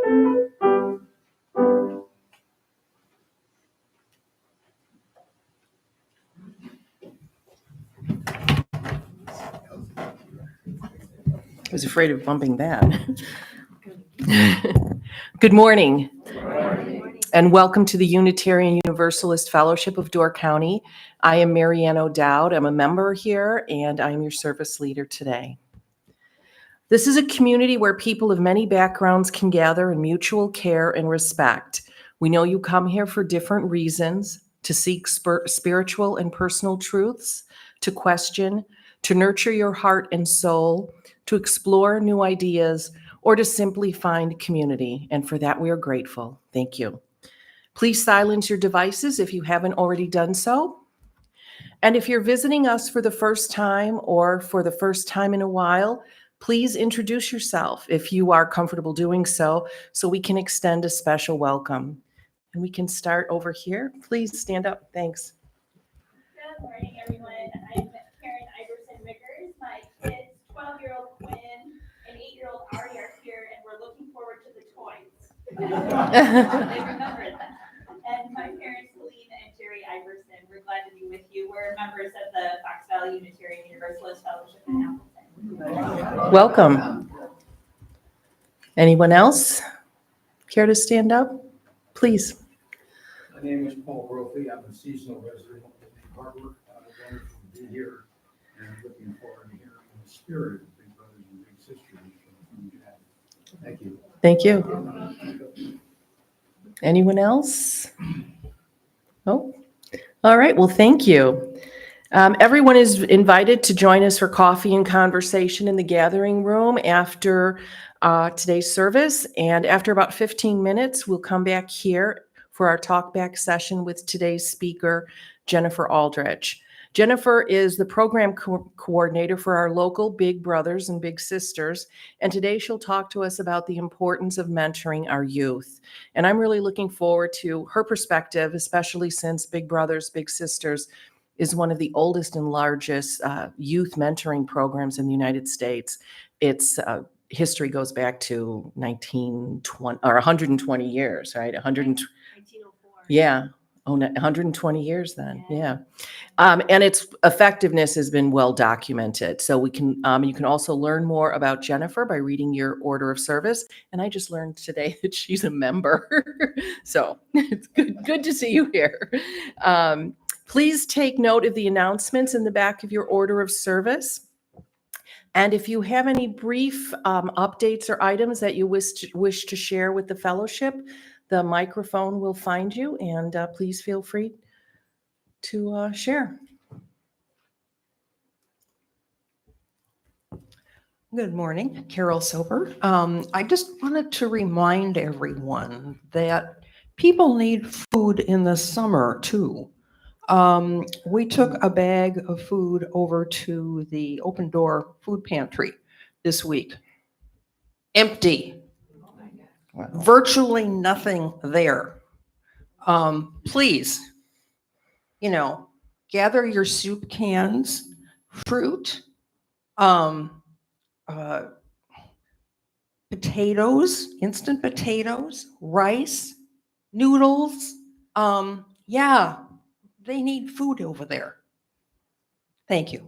I was afraid of bumping that. Good morning, and welcome to the Unitarian Universalist Fellowship of Door County. I am Marianne O'Dowd. I'm a member here, and I'm your service leader today. This is a community where people of many backgrounds can gather in mutual care and respect. We know you come here for different reasons: to seek spiritual and personal truths, to question, to nurture your heart and soul, to explore new ideas, or to simply find community. And for that, we are grateful. Thank you. Please silence your devices if you haven't already done so. And if you're visiting us for the first time or for the first time in a while, please introduce yourself if you are comfortable doing so we can extend a special welcome. And we can start over here. Please stand up. Thanks. Good morning, everyone. I'm Karen Iverson-Vickers. My kids, 12-year-old Quinn and 8-year-old Ari, are here, and we're looking forward to the toys. They remember that. And my parents, Helene and Jerry Iverson, we're glad to be with you. We're members of the Fox Valley Unitarian Universalist Fellowship in Appleton. Welcome. Anyone else care to stand up? Please. My name is Paul Brophy. I'm a seasonal resident of New Harbor. Wonderful to be here and looking forward to hearing the spirit of Big Brothers and Big Sisters from Chad. Thank you. Thank you. Anyone else? Oh, all right. Well, thank you. Everyone is invited to join us for coffee and conversation in the gathering room after today's service. And after about 15 minutes, we'll come back here for our talkback session with today's speaker, Jennifer Aldrich. Jennifer is the program coordinator for our local Big Brothers and Big Sisters, and today she'll talk to us about the importance of mentoring our youth. And I'm really looking forward to her perspective, especially since Big Brothers, Big Sisters is one of the oldest and largest youth mentoring programs in the United States. Its history goes back to 1920 or 120 years, right? 1904. Yeah. Oh, 120 years then. Yeah. And its effectiveness has been well documented. So we can, you can also learn more about Jennifer by reading your order of service. And I just learned today that she's a member. So it's good to see you here. Please take note of the announcements in the back of your order of service. And if you have any brief updates or items that you wish to share with the fellowship, the microphone will find you, and please feel free to share. Good morning, Carol Sober. I just wanted to remind everyone that people need food in the summer too. We took a bag of food over to the Open Door Food Pantry this week. Empty. Wow. Virtually nothing there. Please, gather your soup cans, fruit, potatoes, instant potatoes, rice, noodles. Yeah, they need food over there. Thank you.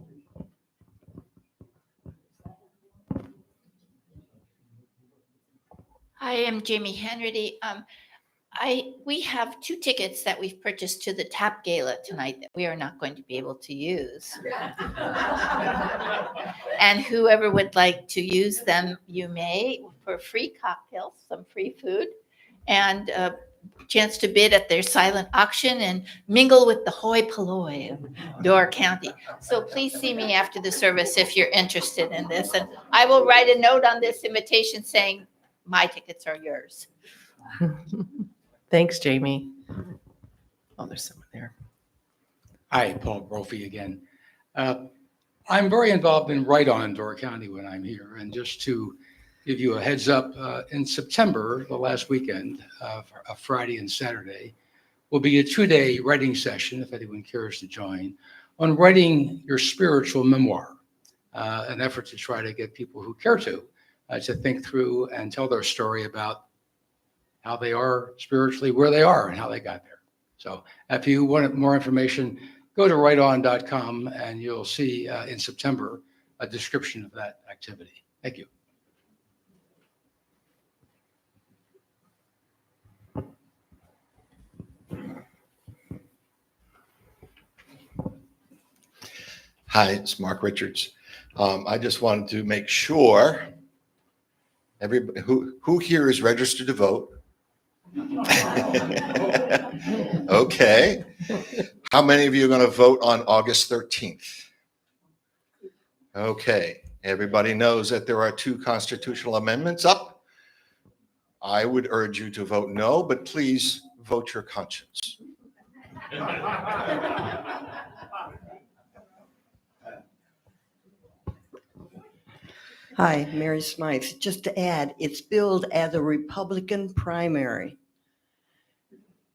I am Jamie Henry. We have 2 tickets that we've purchased to the Tap Gala tonight that we are not going to be able to use. And whoever would like to use them, you may, for free cocktails, some free food, and a chance to bid at their silent auction and mingle with the hoi polloi of Door County. So please see me after the service if you're interested in this. And I will write a note on this invitation saying, my tickets are yours. Thanks, Jamie. Oh, there's someone there. Hi, Paul Brophy again. I'm very involved in Right On Door County when I'm here. And just to give you a heads up, in September, the last weekend, a Friday and Saturday, will be a 2-day writing session, if anyone cares to join, on writing your spiritual memoir, an effort to try to get people who care to think through and tell their story about how they are spiritually, where they are and how they got there. So if you want more information, go to righton.com and you'll see in September a description of that activity. Thank you. Hi, it's Mark Richards. I just wanted to make sure everybody who here is registered to vote. Okay. How many of you are going to vote on August 13th? Okay. Everybody knows that there are 2 constitutional amendments up. I would urge you to vote no, but please vote your conscience. Hi, Mary Smythe. Just to add, it's billed as a Republican primary,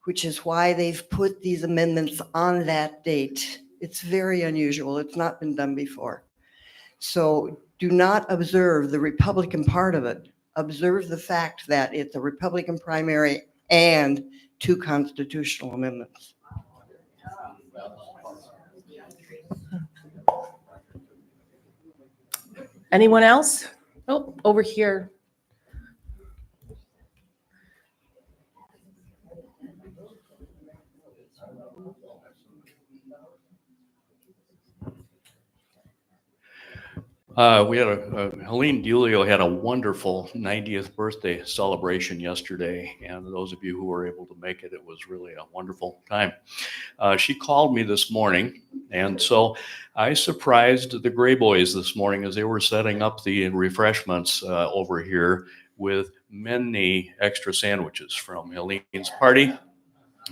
which is why they've put these amendments on that date. It's very unusual. It's not been done before. So do not observe the Republican part of it. Observe the fact that it's a Republican primary and 2 constitutional amendments. Anyone else? Oh, over here. We had Helene Dulio had a wonderful 90th birthday celebration yesterday, and those of you who were able to make it, it was really a wonderful time. She called me this morning, and so I surprised the Gray Boys this morning as they were setting up the refreshments over here with many extra sandwiches from Helene's party.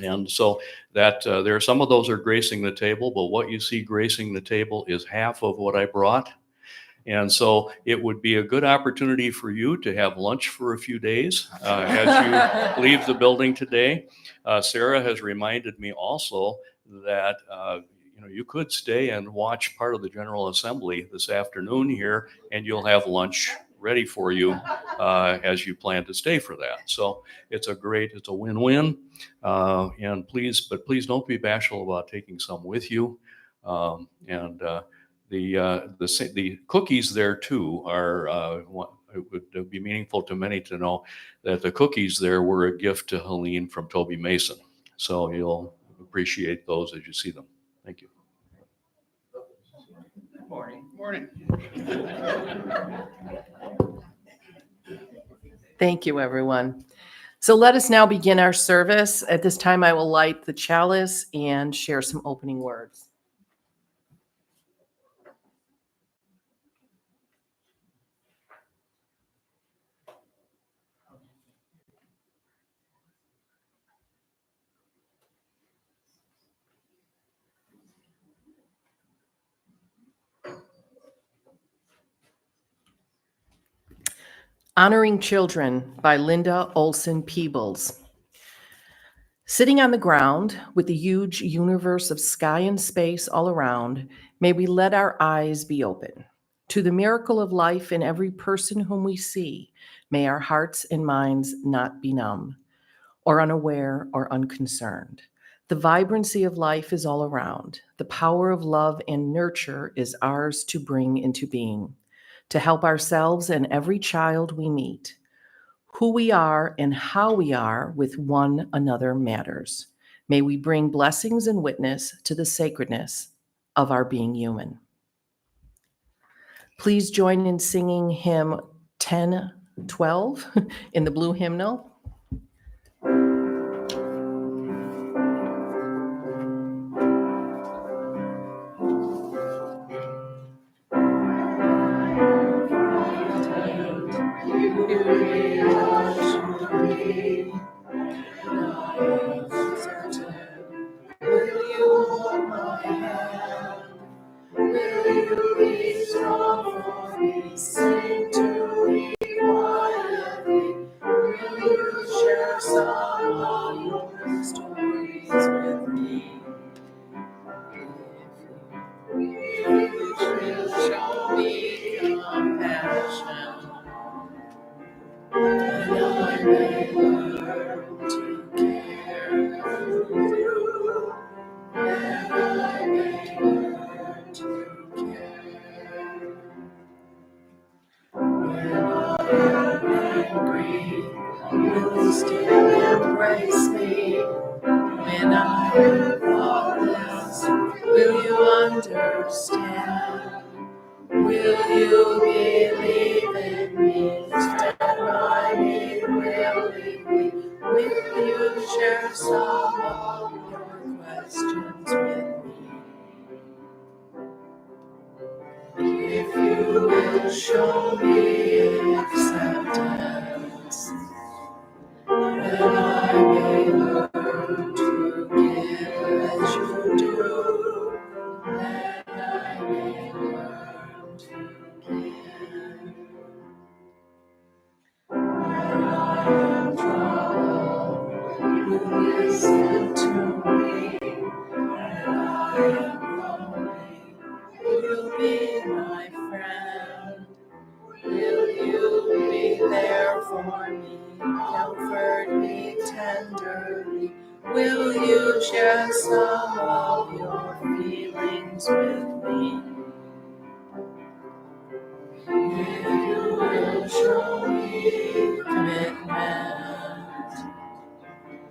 And so that there are some of those are gracing the table, but what you see gracing the table is half of what I brought. And so it would be a good opportunity for you to have lunch for a few days as you leave the building today. Sarah has reminded me also that you could stay and watch part of the General Assembly this afternoon here, and you'll have lunch ready for you as you plan to stay for that. So it's a win-win. And please don't be bashful about taking some with you. The cookies there too are it would be meaningful to many to know that the cookies there were a gift to Helene from Toby Mason. So you'll appreciate those as you see them. Thank you. Good morning. Morning. Thank you, everyone. So let us now begin our service. At this time, I will light the chalice and share some opening words. Honoring Children by Linda Olson Peebles. Sitting on the ground with the huge universe of sky and space all around, may we let our eyes be open to the miracle of life in every person whom we see. May our hearts and minds not be numb or unaware or unconcerned. The vibrancy of life is all around. The power of love and nurture is ours to bring into being, to help ourselves and every child we meet. Who we are and how we are with one another matters. May we bring blessings and witness to the sacredness of our being human. Please join in singing hymn 1012 in the blue hymnal. will you still embrace me when I am faultless? Will you understand? Will you believe in me? Stand by me willingly. Will you share some of your questions with me? If you will show me acceptance, then I may learn to give as you do. Then I may learn to give. When I am troubled, you listen to me. When I am lonely, you'll be my friend. Will you be there for me? Comfort me tenderly. Will you share some of your feelings with me? If you will show me commitment,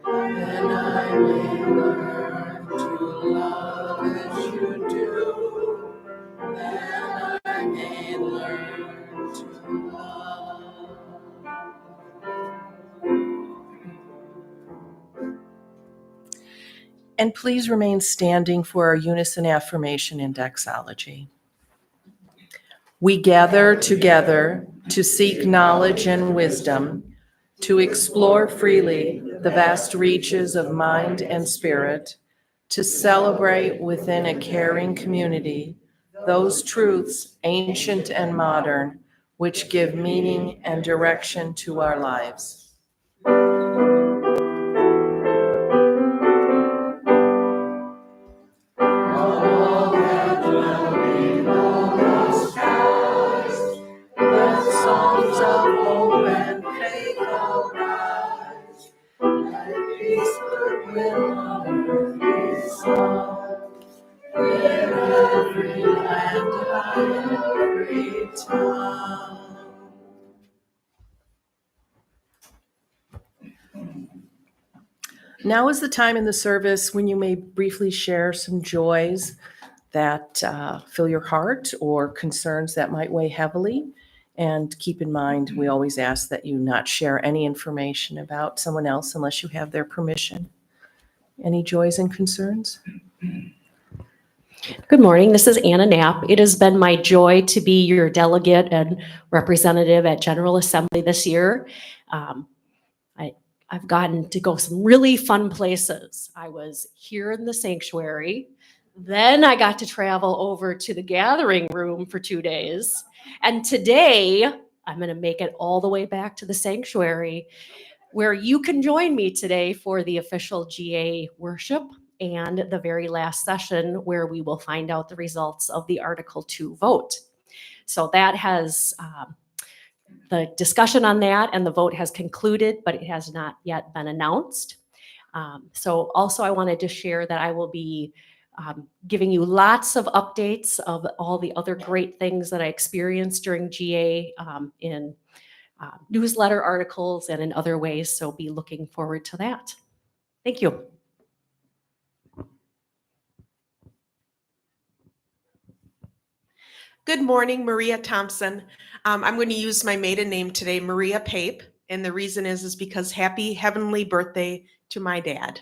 then I may learn to love as you do. Then I may learn to love. And please remain standing for our unison affirmation in Doxology. We gather together to seek knowledge and wisdom, to explore freely the vast reaches of mind and spirit, to celebrate within a caring community those truths, ancient and modern, which give meaning and direction to our lives. All that dwell below the skies, let songs of hope and faith arise. Let peace, goodwill on earth be sung, in every land, by every tongue. Now is the time in the service when you may briefly share some joys that fill your heart or concerns that might weigh heavily. And keep in mind, we always ask that you not share any information about someone else unless you have their permission. Any joys and concerns? Good morning. This is Anna Knapp. It has been my joy to be your delegate and representative at General Assembly this year. I've gotten to go some really fun places. I was here in the sanctuary. Then I got to travel over to the gathering room for 2 days. And today I'm going to make it all the way back to the sanctuary, where you can join me today for the official GA worship and the very last session where we will find out the results of the Article 2 vote. So that has the discussion on that and the vote has concluded, but it has not yet been announced. So also I wanted to share that I will be giving you lots of updates of all the other great things that I experienced during GA in newsletter articles and in other ways. So be looking forward to that. Thank you. Good morning, Maria Thompson. I'm going to use my maiden name today, Maria Pape, and the reason is because happy heavenly birthday to my dad.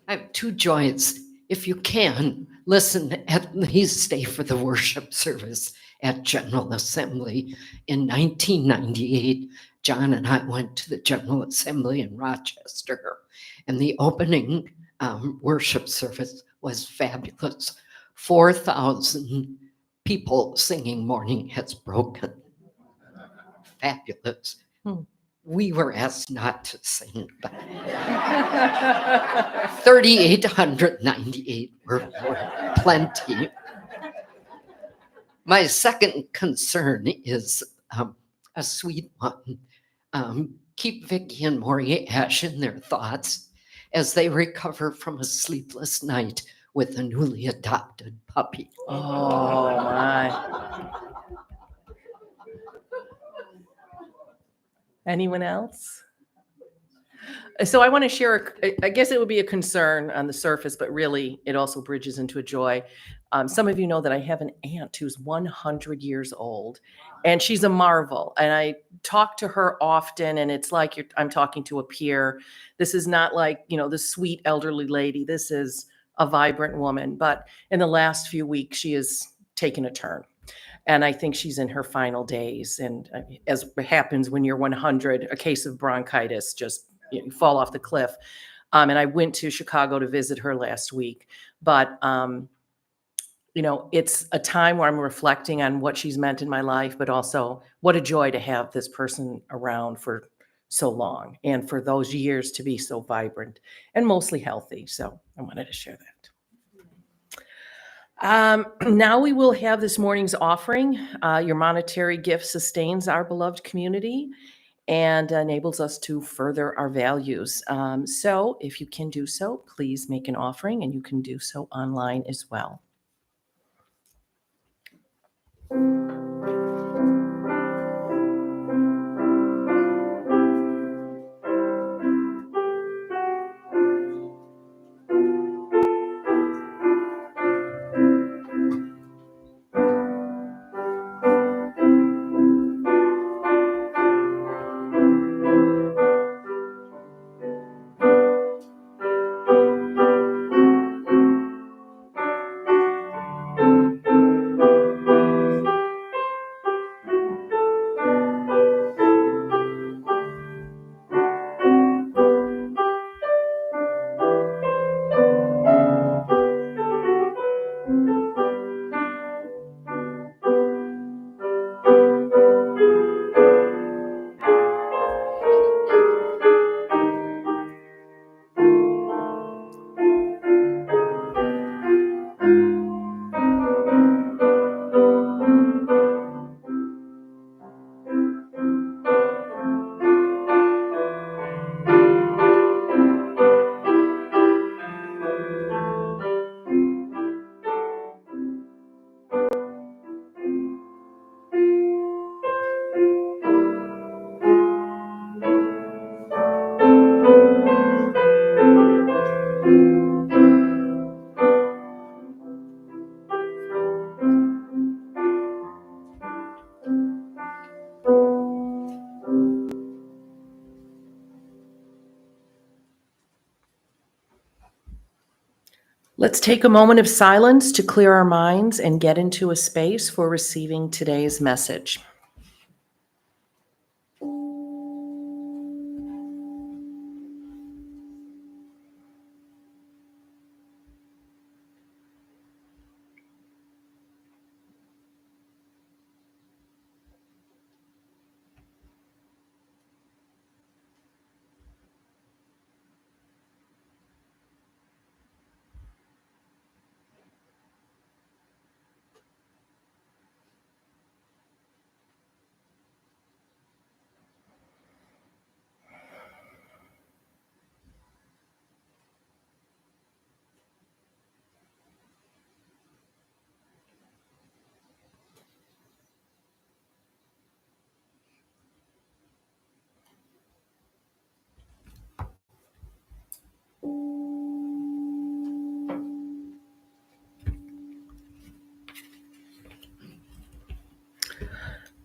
I have two joys. If you can, listen at least stay for the worship service at General Assembly. In 1998, John and I went to the General Assembly in Rochester, and the opening worship service was fabulous. 4,000 people singing Morning Has Broken. Fabulous. We were asked not to sing, but 3,898 were plenty. My second concern is a sweet one. Keep Vicki and Maury Ash in their thoughts as they recover from a sleepless night with a newly adopted puppy. Oh, my. Anyone else? So I want to share, I guess it would be a concern on the surface, but really it also bridges into a joy. Some of you know that I have an aunt who's 100 years old and she's a marvel. And I talk to her often and it's like I'm talking to a peer. This is not like, the sweet elderly lady. This is a vibrant woman. But in the last few weeks, she has taken a turn. And I think she's in her final days. And as happens when you're 100, a case of bronchitis, just you fall off the cliff. And I went to Chicago to visit her last week. But, it's a time where I'm reflecting on what she's meant in my life, but also what a joy to have this person around for so long and for those years to be so vibrant and mostly healthy. So I wanted to share that. Now we will have this morning's offering. Your monetary gift sustains our beloved community and enables us to further our values. So if you can do so, please make an offering, and you can do so online as well. Let's take a moment of silence to clear our minds and get into a space for receiving today's message.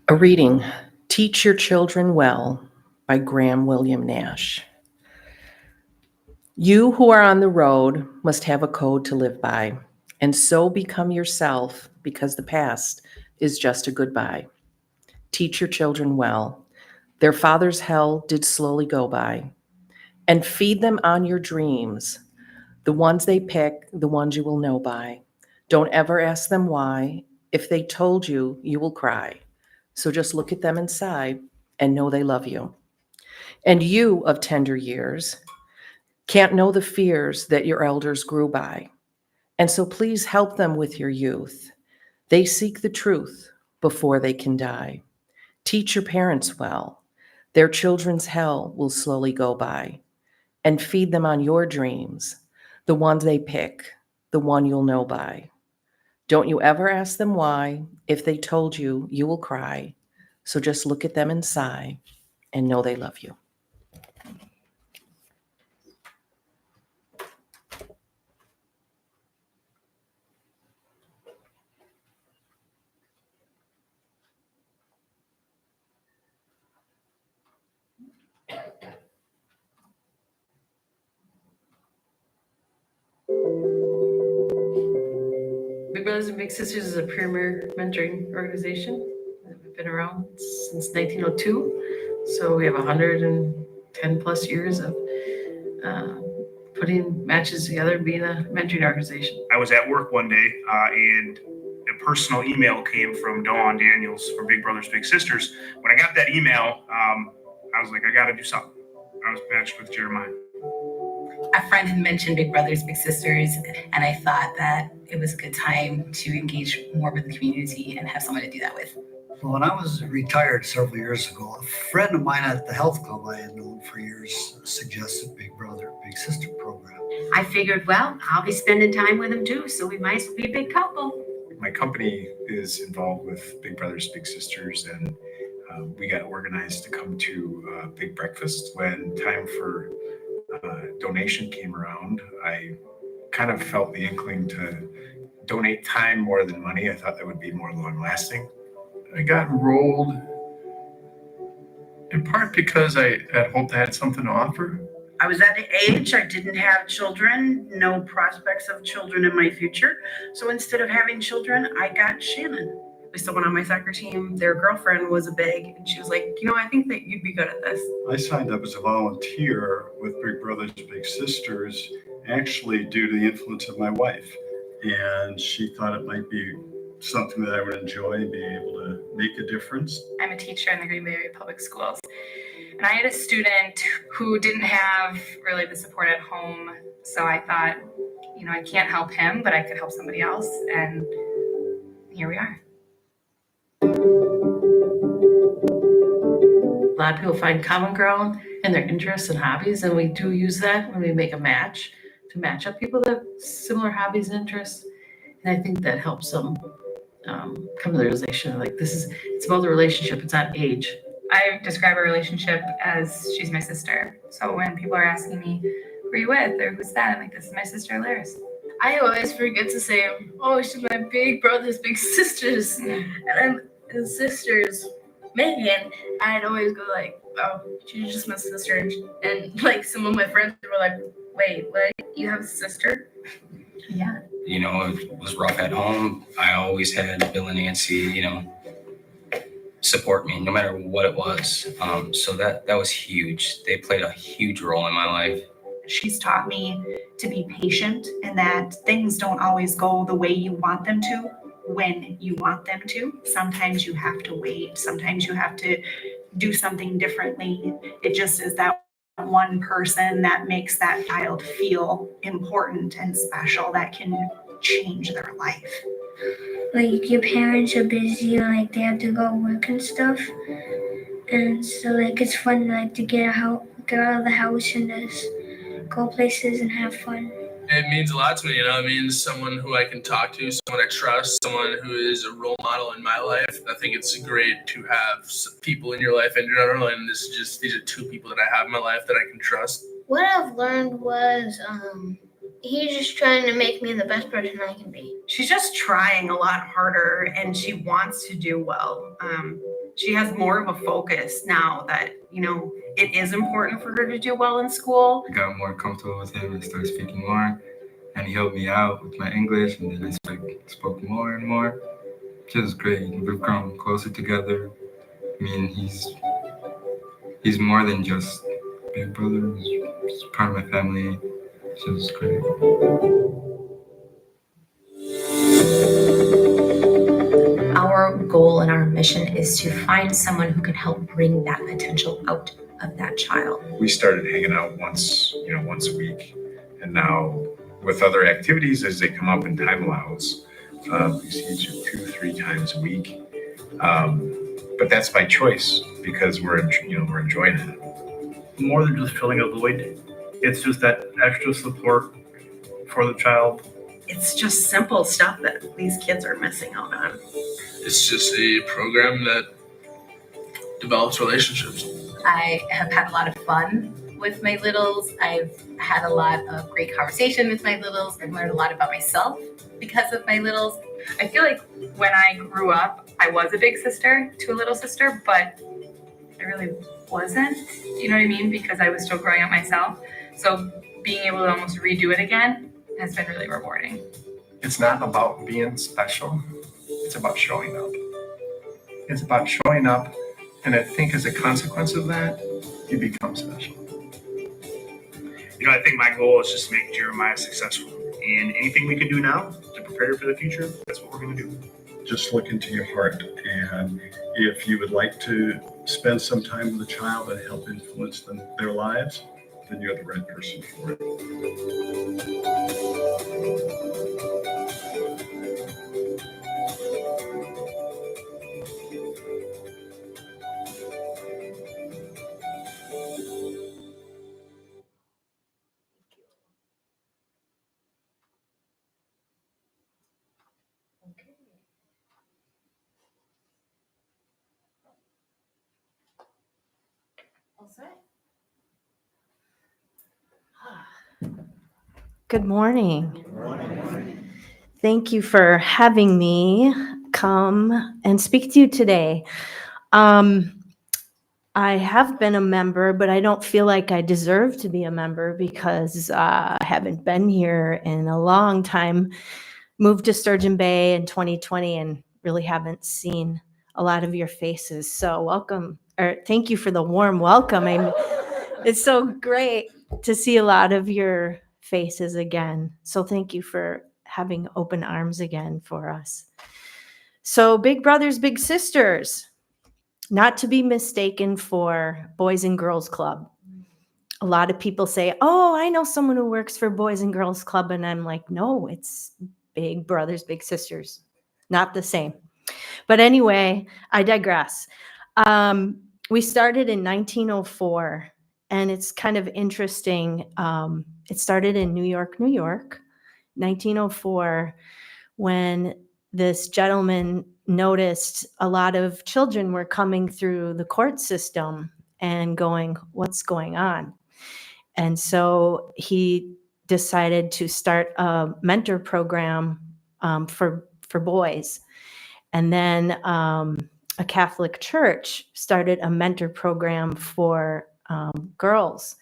A reading, Teach Your Children Well, by Graham William Nash. You who are on the road must have a code to live by, and so become yourself, because the past is just a goodbye. Teach your children well. Their father's hell did slowly go by, and feed them on your dreams, the ones they pick, the ones you will know by. Don't ever ask them why. If they told you, you will cry. So just look at them inside and know they love you. And you of tender years can't know the fears that your elders grew by. And so please help them with your youth. They seek the truth before they can die. Teach your parents well. Their children's hell will slowly go by. And feed them on your dreams, the ones they pick, the one you'll know by. Don't you ever ask them why. If they told you, you will cry. So just look at them and sigh and know they love you. Big Brothers and Big Sisters is a premier mentoring organization. We've been around since 1902. So we have 110 plus years of putting matches together, being a mentoring organization. I was at work one day and a personal email came from Dawn Daniels from Big Brothers Big Sisters. When I got that email, I was like, I got to do something. I was matched with Jeremiah. A friend had mentioned Big Brothers Big Sisters, and I thought that it was a good time to engage more with the community and have someone to do that with. Well, when I was retired several years ago, a friend of mine at the health club I had known for years suggested Big Brother Big Sister program. I figured, well, I'll be spending time with them too, so we might as well be a big couple. My company is involved with Big Brothers Big Sisters, and we got organized to come to a big breakfast. When time for donation came around, I kind of felt the inkling to donate time more than money. I thought that would be more long lasting. I got enrolled in part because I had hoped I had something to offer. I was at an age I didn't have children, no prospects of children in my future. So instead of having children, I got Shannon. With someone on my soccer team, their girlfriend was a big, and she was like, you know, I think that you'd be good at this. I signed up as a volunteer with Big Brothers Big Sisters, actually due to the influence of my wife. And she thought it might be something that I would enjoy and be able to make a difference. I'm a teacher in the Green Bay Area Public Schools. And I had a student who didn't have really the support at home. So I thought, you know, I can't help him, but I could help somebody else. And here we are. A lot of people find common ground in their interests and hobbies, and we do use that when we make a match to match up people that have similar hobbies and interests. And I think that helps them come to the realization like it's about the relationship, it's not age. I describe our relationship as she's my sister. So when people are asking me, who are you with or who's that? I'm like, this is my sister Laris. I always forget to say, oh, she's my Big Brothers Big Sisters. And I'm his sister's Megan. I'd always go like, oh, she's just my sister. And like some of my friends were like, wait, what? You have a sister? Yeah. You know, it was rough at home. I always had Bill and Nancy, you know, support me no matter what it was. So that was huge. They played a huge role in my life. She's taught me to be patient and that things don't always go the way you want them to when you want them to. Sometimes you have to wait. Sometimes you have to do something differently. It just is that one person that makes that child feel important and special that can change their life. Like your parents are busy, like they have to go work and stuff, and so like it's fun like to get out of the house and just go places and have fun. It means a lot to me, you know. It means someone who I can talk to, someone I trust, someone who is a role model in my life. I think it's great to have people in your life in general, and these are two people that I have in my life that I can trust. What I've learned was he's just trying to make me the best person I can be. She's just trying a lot harder and she wants to do well. She has more of a focus now that, you know, it is important for her to do well in school. I got more comfortable with him and started speaking more, and he helped me out with my English, and then I spoke more and more. It was great. We've grown closer together. I mean, he's more than just big brother. He's part of my family. It's just great. Our goal and our mission is to find someone who can help bring that potential out of that child. We started hanging out once a week, and now with other activities as they come up and time allows, we see each other 2-3 times a week. But that's by choice because we're enjoying it. More than just filling a void, it's just that extra support for the child it's just simple stuff that these kids are missing out on. It's just a program that develops relationships. I have had a lot of fun with my littles. I've had a lot of great conversation with my littles. I've learned a lot about myself because of my littles. I feel like when I grew up, I was a big sister to a little sister, but I really wasn't. You know what I mean? Because I was still growing up myself. So being able to almost redo it again has been really rewarding. It's not about being special. It's about showing up. It's about showing up, and I think as a consequence of that, you become special. You know, I think my goal is just to make Jeremiah successful. And anything we can do now to prepare for the future, that's what we're going to do. Just look into your heart. And if you would like to spend some time with a child and help influence their lives, then you're the right person for it. Good morning. Thank you for having me come and speak to you today. I have been a member, but I don't feel like I deserve to be a member because I haven't been here in a long time. Moved to Sturgeon Bay in 2020 and really haven't seen a lot of your faces. So welcome, or thank you for the warm welcome. It's so great to see a lot of your faces again. So thank you for having open arms again for us. So Big Brothers, Big Sisters, not to be mistaken for Boys and Girls Club. A lot of people say, oh, I know someone who works for Boys and Girls Club. And I'm like, no, it's Big Brothers, Big Sisters. Not the same. But anyway, I digress. We started in 1904. And it's kind of interesting. It started in New York, 1904, when this gentleman noticed a lot of children were coming through the court system and going, what's going on? And so he decided to start a mentor program for boys. And then a Catholic church started a mentor program for girls.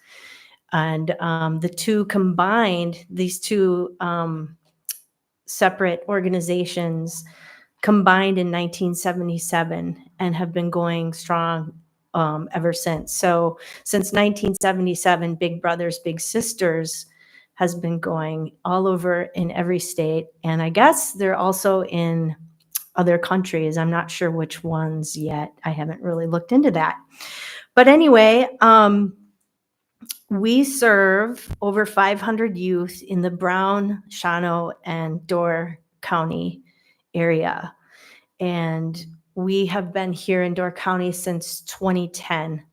And the two combined, these two separate organizations combined in 1977 and have been going strong ever since. So since 1977, Big Brothers, Big Sisters has been going all over in every state. And I guess they're also in other countries. I'm not sure which ones yet. I haven't really looked into that. But anyway, we serve over 500 youth in the Brown, Shawano, and Door County area. And we have been here in Door County since 2010.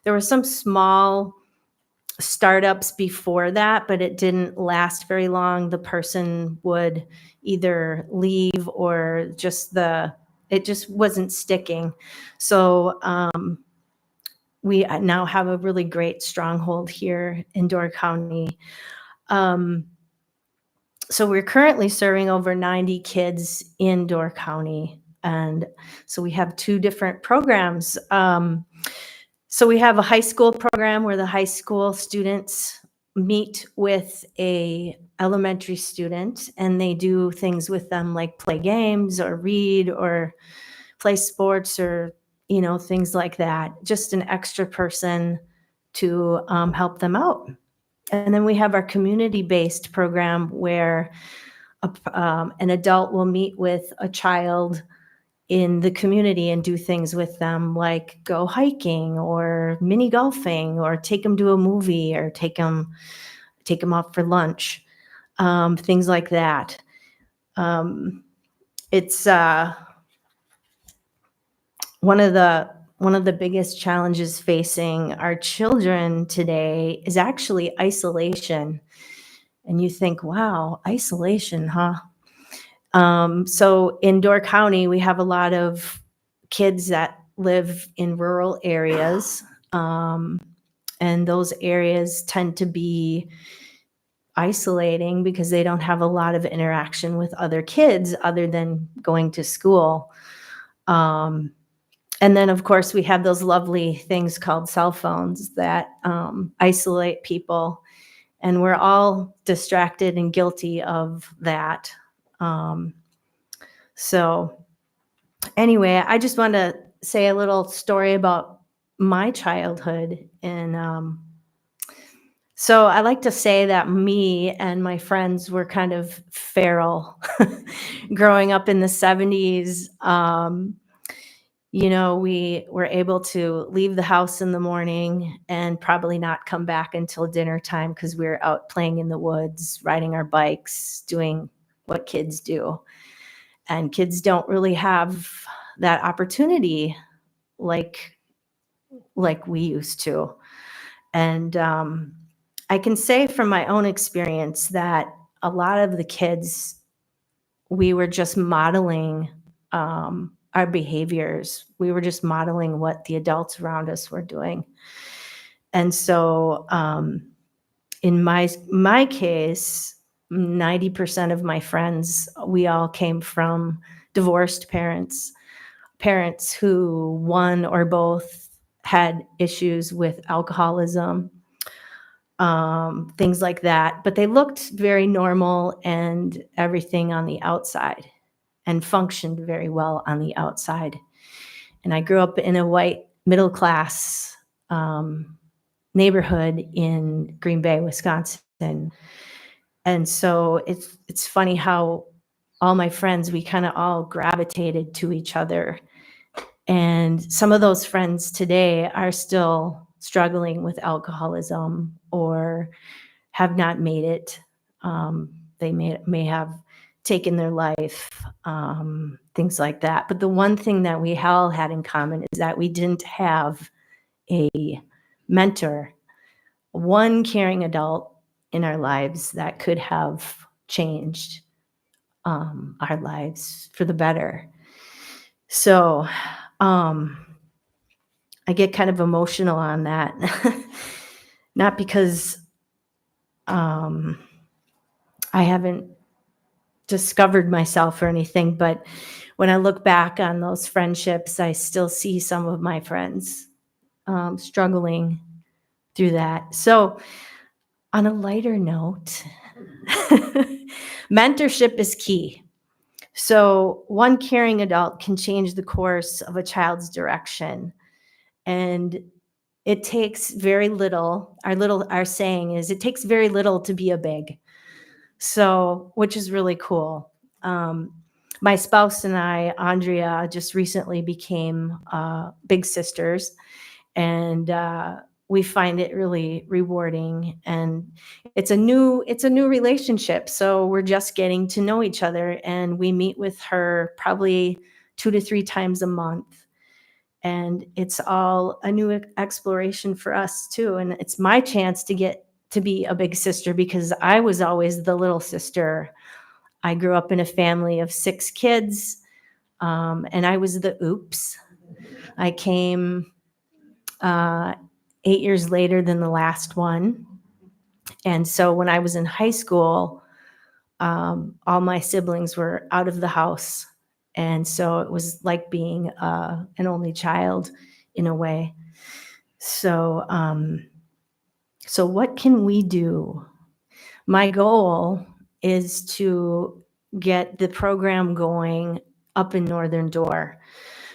There were some small startups before that, but it didn't last very long. The person would either leave or it just wasn't sticking. So we now have a really great stronghold here in Door County. So we're currently serving over 90 kids in Door County. And so we have two different programs. So we have a high school program where the high school students meet with a elementary student and they do things with them like play games or read or play sports or things like that, just an extra person to help them out. And then we have our community-based program where an adult will meet with a child in the community and do things with them like go hiking or mini golfing or take them to a movie or take them out for lunch, things like that. It's one of the biggest challenges facing our children today is actually isolation. And you think, wow, isolation, huh? So in Door County, we have a lot of kids that live in rural areas. And those areas tend to be isolating because they don't have a lot of interaction with other kids other than going to school. And then, of course, we have those lovely things called cell phones that isolate people. And we're all distracted and guilty of that. So anyway, I just want to say a little story about my childhood. And so I like to say that me and my friends were kind of feral growing up in the 70s. We were able to leave the house in the morning and probably not come back until dinner time because we were out playing in the woods, riding our bikes, doing what kids do. And kids don't really have that opportunity like we used to. And I can say from my own experience that a lot of the kids, we were just modeling our behaviors. We were just modeling what the adults around us were doing. And so in my case, 90% of my friends, we all came from divorced parents who one or both had issues with alcoholism, things like that. But they looked very normal and everything on the outside and functioned very well on the outside. And I grew up in a white middle-class neighborhood in Green Bay, Wisconsin. And so it's funny how all my friends, we kind of all gravitated to each other. And some of those friends today are still struggling with alcoholism or have not made it. They may have taken their life, things like that. But the one thing that we all had in common is that we didn't have a mentor, one caring adult in our lives that could have changed our lives for the better. So I get kind of emotional on that, not because I haven't discovered myself or anything, but when I look back on those friendships, I still see some of my friends struggling through that. So on a lighter note, mentorship is key. So one caring adult can change the course of a child's direction. And it takes very little. Our saying is, it takes very little to be a big. So, which is really cool. My spouse and I, Andrea, just recently became big sisters, and we find it really rewarding. And it's a new relationship. So we're just getting to know each other, and we meet with her probably 2 to 3 times a month. And it's all a new exploration for us too. And it's my chance to get to be a big sister because I was always the little sister. I grew up in a family of 6 kids, and I was the oops. I came 8 years later than the last one. And so when I was in high school, all my siblings were out of the house. And so it was like being an only child in a way. So, so what can we do? My goal is to get the program going up in Northern Door.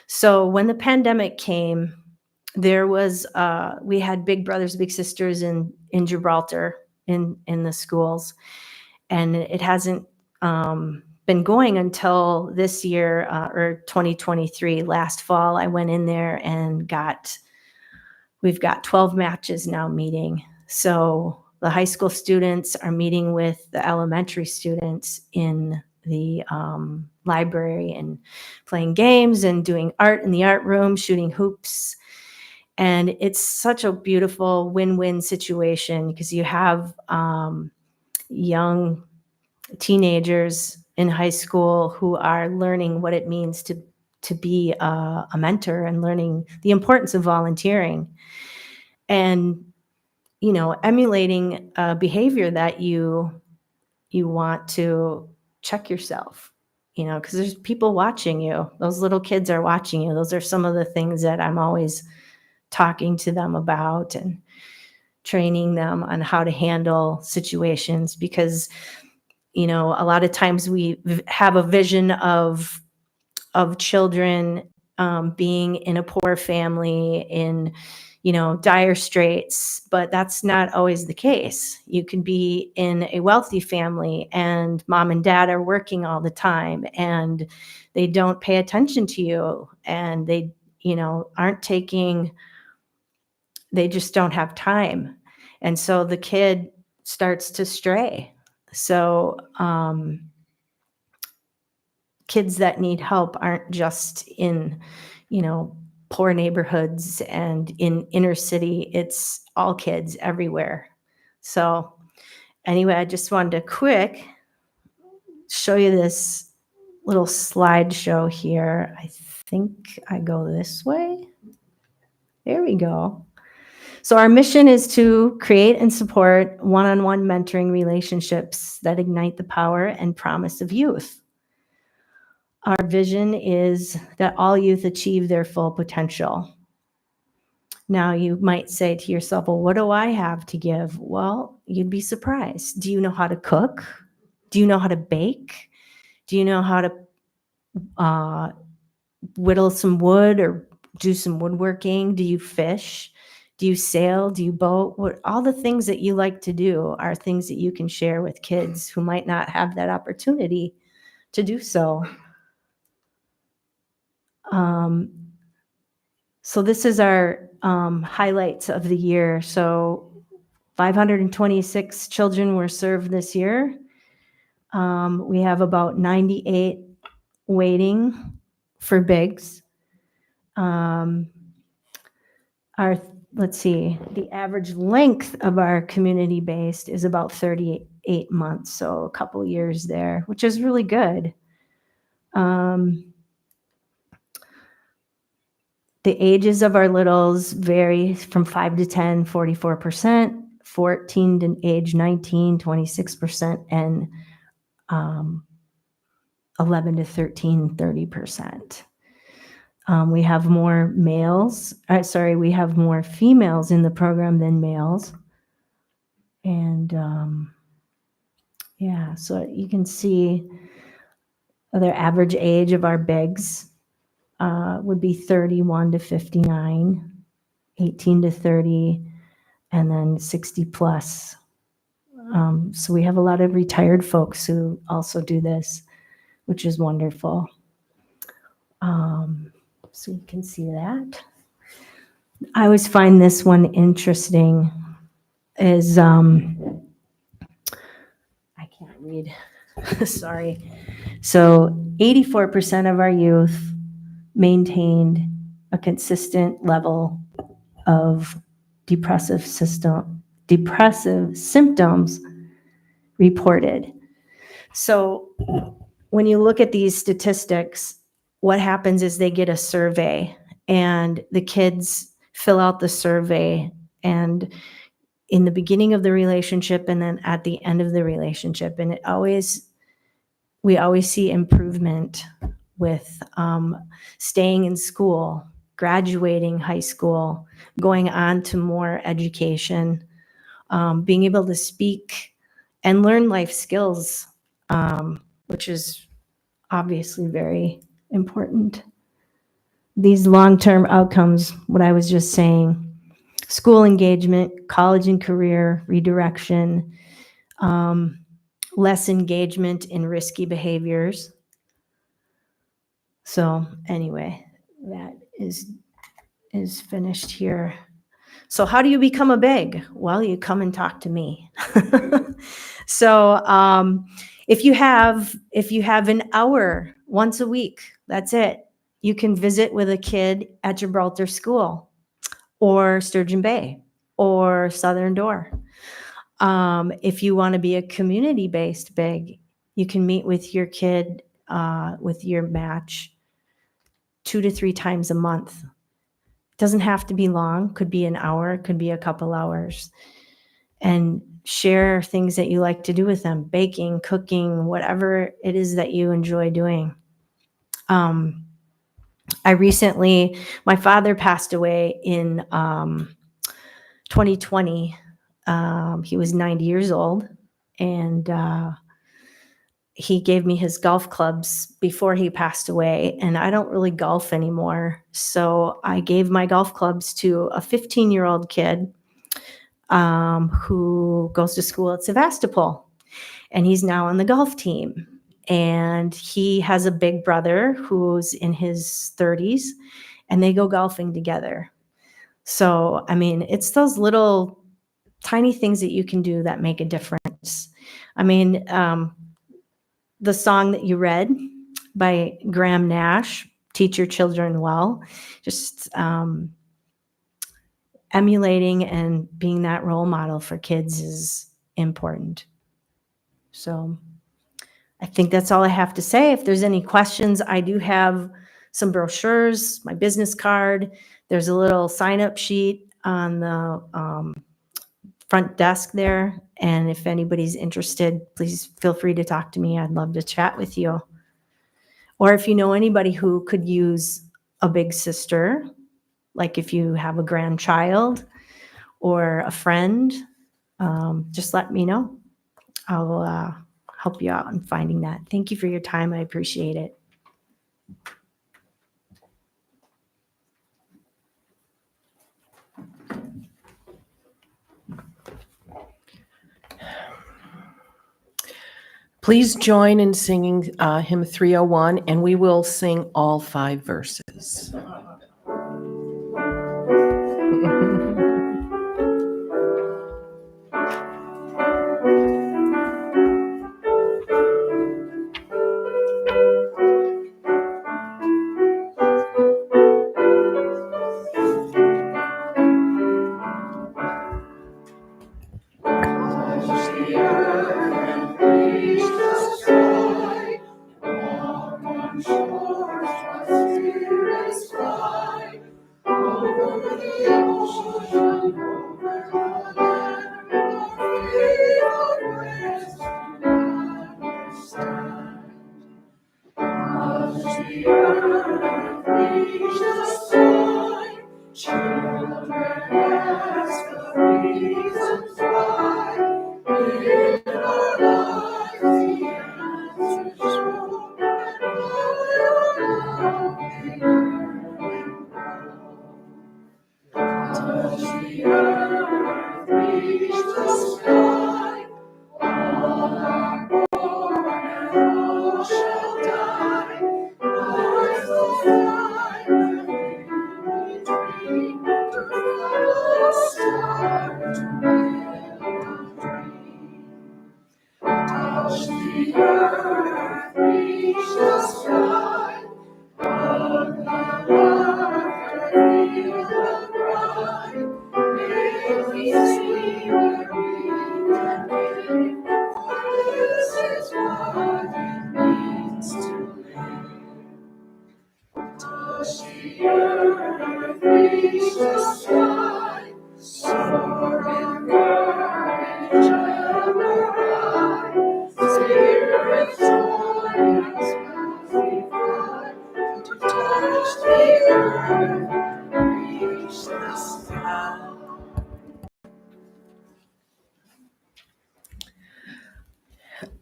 So when the pandemic came, there was we had Big Brothers Big Sisters in Gibraltar in the schools, and it hasn't been going until this year or 2023. Last fall, I went in there and we've got 12 matches now meeting. So the high school students are meeting with the elementary students in the library and playing games and doing art in the art room, shooting hoops. And it's such a beautiful win-win situation because you have young teenagers in high school who are learning what it means to be a mentor and learning the importance of volunteering and, you know, emulating a behavior that you want to check yourself, you know, because there's people watching you. Those little kids are watching you. Those are some of the things that I'm always talking to them about and training them on how to handle situations, because, you know, a lot of times we have a vision of children being in a poor family, in, you know, dire straits, but that's not always the case. You can be in a wealthy family and mom and dad are working all the time and they don't pay attention to you, and they, you know, they just don't have time. And so the kid starts to stray. So, kids that need help aren't just in, you know, poor neighborhoods and in inner city. It's all kids everywhere. So anyway, I just wanted to show you this little slideshow here. I think I go this way. There we go. So our mission is to create and support one-on-one mentoring relationships that ignite the power and promise of youth. Our vision is that all youth achieve their full potential. Now, you might say to yourself, well, what do I have to give? Well, you'd be surprised. Do you know how to cook? Do you know how to bake? Do you know how to whittle some wood or do some woodworking? Do you fish? Do you sail? Do you boat? All the things that you like to do are things that you can share with kids who might not have that opportunity to do so. So this is our highlights of the year. So 526 children were served this year. We have about 98 waiting for BIGS. Let's see, the average length of our community-based is about 38 months, so a couple years there, which is really good. The ages of our littles vary from 5 to 10, 44%, 14 to age 19, 26%, and 11 to 13, 30%. We have more we have more females in the program than males. And yeah, so you can see the average age of our BIGS would be 31 to 59, 18 to 30, and then 60 plus. So we have a lot of retired folks who also do this, which is wonderful. So you can see that. I always find this one interesting is, I can't read, sorry. So 84% of our youth maintained a consistent level of depressive symptoms reported. So when you look at these statistics, what happens is they get a survey and the kids fill out the survey, and in the beginning of the relationship and then at the end of the relationship, and we always see improvement with staying in school, graduating high school, going on to more education, being able to speak and learn life skills, which is obviously very important. These long-term outcomes, what I was just saying, school engagement, college and career redirection, less engagement in risky behaviors. So anyway, that is finished here. So how do you become a BIG? Well, you come and talk to me. So if you have an hour once a week, that's it. You can visit with a kid at Gibraltar School or Sturgeon Bay or Southern Door. If you want to be a community-based big, you can meet with your kid, with your match 2 to 3 times a month. Doesn't have to be long, could be an hour, could be a couple hours. And share things that you like to do with them, baking, cooking, whatever it is that you enjoy doing. My father passed away in 2020. He was 90 years old, and he gave me his golf clubs before he passed away, and I don't really golf anymore. So I gave my golf clubs to a 15-year-old kid who goes to school at Sevastopol, and he's now on the golf team. And he has a big brother who's in his 30s, and they go golfing together. So, I mean, it's those little tiny things that you can do that make a difference. I mean, the song that you read by Graham Nash, Teach Your Children Well, just emulating and being that role model for kids is important. So I think that's all I have to say. If there's any questions, I do have some brochures, my business card. There's a little sign-up sheet on the front desk there. And if anybody's interested, please feel free to talk to me. I'd love to chat with you. Or if you know anybody who could use a big sister, like if you have a grandchild or a friend, just let me know. I'll help you out in finding that. Thank you for your time. I appreciate it. Please join in singing hymn 301, and we will sing all 5 verses.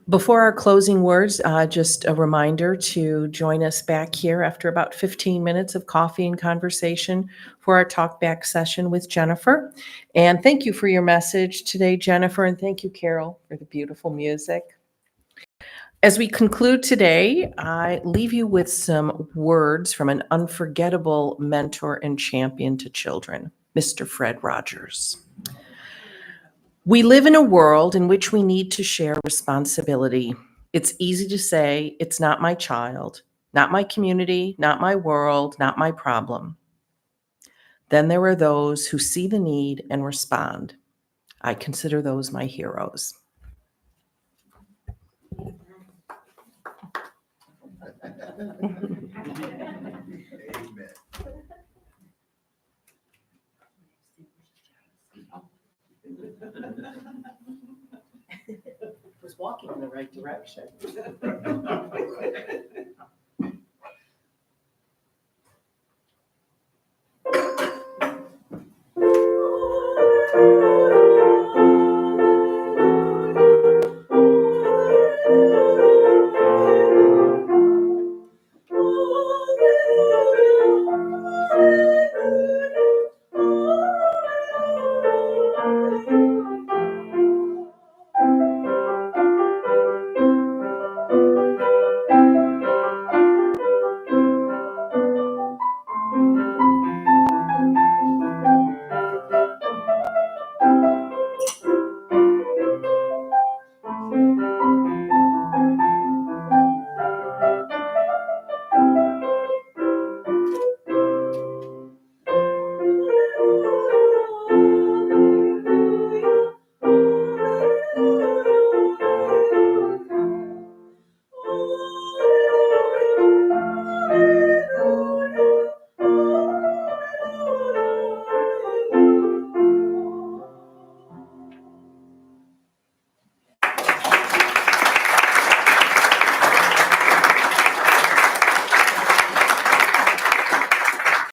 Before our closing words, just a reminder to join us back here after about 15 minutes of coffee and conversation for our talk back session with Jennifer. And thank you for your message today, Jennifer, and thank you, Carol, for the beautiful music. As we conclude today, I leave you with some words from an unforgettable mentor and champion to children, Mr. Fred Rogers. We live in a world in which we need to share responsibility. It's easy to say, it's not my child, not my community, not my world, not my problem. Then there are those who see the need and respond. I consider those my heroes. Was walking in the right direction.